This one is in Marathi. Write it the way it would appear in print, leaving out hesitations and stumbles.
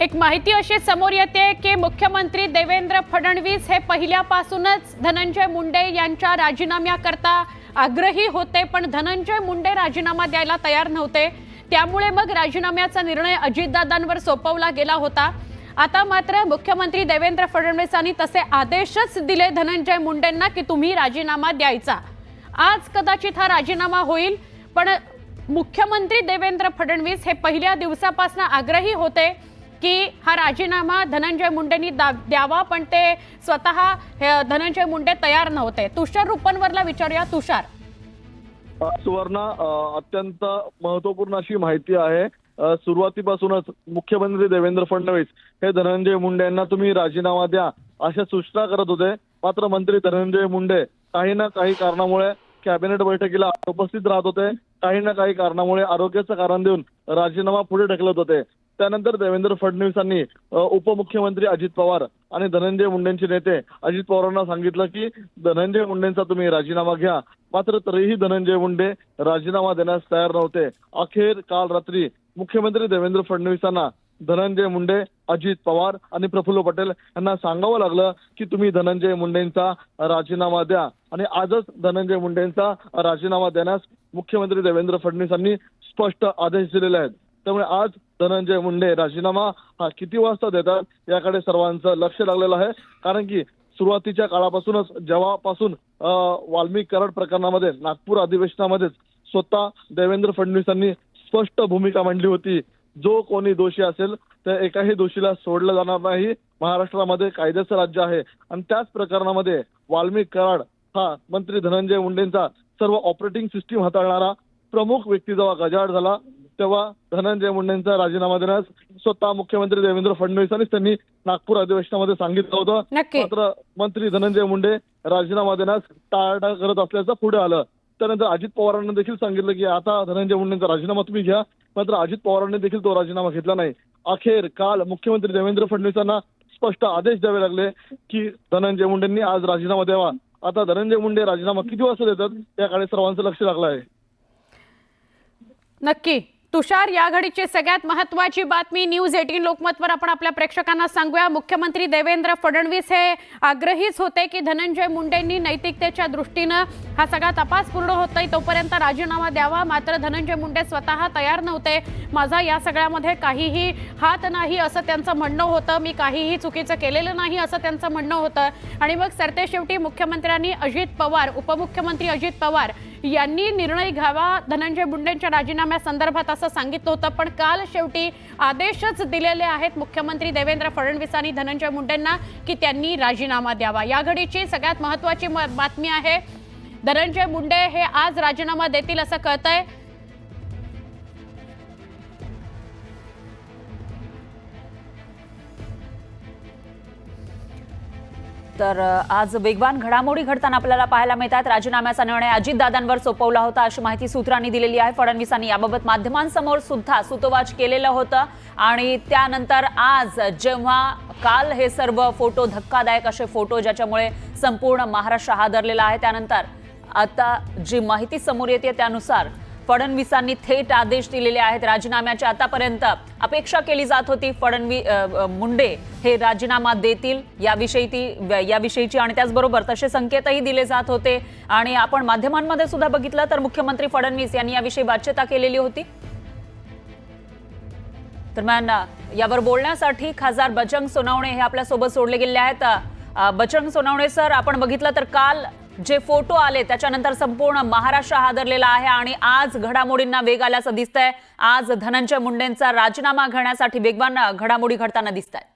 एक माहिती अशी समोर येते की मुख्यमंत्री देवेंद्र फडणवीस हे पहिल्यापासूनच धनंजय मुंडे यांच्या राजीनाम्याकरता आग्रही होते, पण धनंजय मुंडे राजीनामा द्यायला तयार नव्हते। त्यामुळे मग राजीनाम्याचा निर्णय अजितदादांवर सोपवला गेला होता। आता मात्र मुख्यमंत्री देवेंद्र फडणवीसांनी तसे आदेशच दिले धनंजय मुंडेंना की तुम्ही राजीनामा द्यायचा। आज कदाचित हा राजीनामा होईल, पण मुख्यमंत्री देवेंद्र फडणवीस हे पहिल्या दिवसापासून आग्रही होते की हा राजीनामा धनंजय मुंडेंनी द्यावा, पण ते स्वतः धनंजय मुंडे तयार नव्हते। तुषार रुपनवरला विचारूया। तुषार, सुवर्णा, अत्यंत महत्त्वपूर्ण अशी माहिती आहे। सुरुवातीपासूनच मुख्यमंत्री देवेंद्र फडणवीस हे धनंजय मुंडे यांना तुम्ही राजीनामा द्या अशा सूचना करत होते। मात्र मंत्री धनंजय मुंडे काही ना काही कारणामुळे कॅबिनेट बैठकीला उपस्थित राहत होते, काही ना काही कारणामुळे आरोग्याचं कारण देऊन राजीनामा पुढे ढकलत होते। त्यानंतर देवेंद्र फडणवीसांनी उपमुख्यमंत्री अजित पवार आणि धनंजय मुंडेंचे नेते अजित पवारांना सांगितलं की धनंजय मुंडेंचा तुम्ही राजीनामा घ्या। मात्र तरीही धनंजय मुंडे राजीनामा देण्यास तयार नव्हते। अखेर काल रात्री मुख्यमंत्री देवेंद्र फडणवीसांना धनंजय मुंडे, अजित पवार आणि प्रफुल्ल पटेल यांना सांगावं लागलं की तुम्ही धनंजय मुंडेंचा राजीनामा द्या, आणि आजच धनंजय मुंडेंचा राजीनामा देण्यास मुख्यमंत्री देवेंद्र फडणवीसांनी स्पष्ट आदेश दिलेले आहेत। त्यामुळे आज धनंजय मुंडे राजीनामा हा किती वाजता देतात याकडे सर्वांचं लक्ष लागलेलं आहे। कारण की सुरुवातीच्या काळापासूनच जेव्हापासून वाल्मिक कराड प्रकरणामध्ये नागपूर अधिवेशनामध्येच स्वतः देवेंद्र फडणवीसांनी स्पष्ट भूमिका मांडली होती, जो कोणी दोषी असेल त्या एकाही दोषीला सोडलं जाणार नाही। महाराष्ट्रामध्ये कायद्याचं राज्य आहे, आणि त्याच प्रकरणामध्ये वाल्मिक कराड हा मंत्री धनंजय मुंडेंचा सर्व ऑपरेटिंग सिस्टीम हाताळणारा प्रमुख व्यक्ती जेव्हा गजाआड झाला, तेव्हा धनंजय मुंडेंचा राजीनामा देण्यास स्वतः मुख्यमंत्री देवेंद्र फडणवीसांनी त्यांनी नागपूर अधिवेशनामध्ये सांगितलं होतं। मात्र मंत्री धनंजय मुंडे राजीनामा देण्यास टाळाटाळ करत असल्याचं पुढे आलं। त्यानंतर अजित पवारांना देखील सांगितलं की आता धनंजय मुंडेंचा राजीनामा तुम्ही घ्या, मात्र अजित पवारांनी देखील तो राजीनामा घेतला नाही। अखेर काल मुख्यमंत्री देवेंद्र फडणवीसांना स्पष्ट आदेश द्यावे लागले की धनंजय मुंडेंनी आज राजीनामा द्यावा। आता धनंजय मुंडे राजीनामा किती वाजता देतात याकडे सर्वांचं लक्ष लागलं आहे। नक्की तुषार, या घडीची सगळ्यात महत्त्वाची बातमी न्यूज 18 लोकमतवर आपण आपल्या प्रेक्षकांना सांगूया। मुख्यमंत्री देवेंद्र फडणवीस हे आग्रहीच होते की धनंजय मुंडेंनी नैतिकतेच्या दृष्टीने हा सगळा तपास पूर्ण होतोय तोपर्यंत राजीनामा द्यावा। मात्र धनंजय मुंडे स्वतः तयार नव्हते। माझा या सगळ्यामध्ये काहीही हात नाही असं त्यांचं म्हणणं होतं। मी काहीही चुकीचं केलेलं नाही असं त्यांचं म्हणणं होतं। आणि मग सरतेशेवटी मुख्यमंत्र्यांनी अजित पवार, उपमुख्यमंत्री अजित पवार यांनी निर्णय घ्यावा धनंजय मुंडेंच्या राजीनाम्यासंदर्भात असं सांगितलं होतं। पण काल शेवटी आदेशच दिलेले आहेत मुख्यमंत्री देवेंद्र फडणवीसांनी धनंजय मुंडेंना की त्यांनी राजीनामा द्यावा। या घडीची सगळ्यात महत्त्वाची बातमी आहे, धनंजय मुंडे हे आज राजीनामा देतील असं कळतंय। तर आज वेगवान घडामोडी घडताना आपल्याला पाहायला मिळतात। राजीनाम्याचा निर्णय अजितदादांवर सोपवला होता अशी माहिती सूत्रांनी दिलेली आहे। फडणवीसांनी याबाबत माध्यमांसमोर सुद्धा सूतोवाच केलेलं होतं, आणि त्यानंतर आज जेव्हा काल हे सर्व फोटो, धक्कादायक असे फोटो ज्याच्यामुळे संपूर्ण महाराष्ट्र हादरलेला आहे, त्यानंतर आता जी माहिती समोर येते त्यानुसार फडणवीसांनी थेट आदेश दिलेले आहेत राजीनाम्याचे। आतापर्यंत अपेक्षा केली जात होती मुंडे हे राजीनामा देतील याविषयीची, आणि त्याचबरोबर तसे संकेतही दिले जात होते। आणि आपण माध्यमांमध्ये सुद्धा बघितलं तर मुख्यमंत्री फडणवीस यांनी याविषयी बातचीत केलेली होती। दरम्यान यावर बोलण्यासाठी खासदार बजरंग सोनवणे हे आपल्या सोबत जोडले गेले आहेत। बजरंग सोनवणे सर, आपण बघितलं तर काल जे फोटो आले त्याच्यानंतर संपूर्ण महाराष्ट्र हादरलेला आहे, आणि आज घडामोडींना वेग आल्याचं दिसतंय। आज धनंजय मुंडेंचा राजीनामा घेण्यासाठी वेगवान घडामोडी घडताना दिसत आहेत।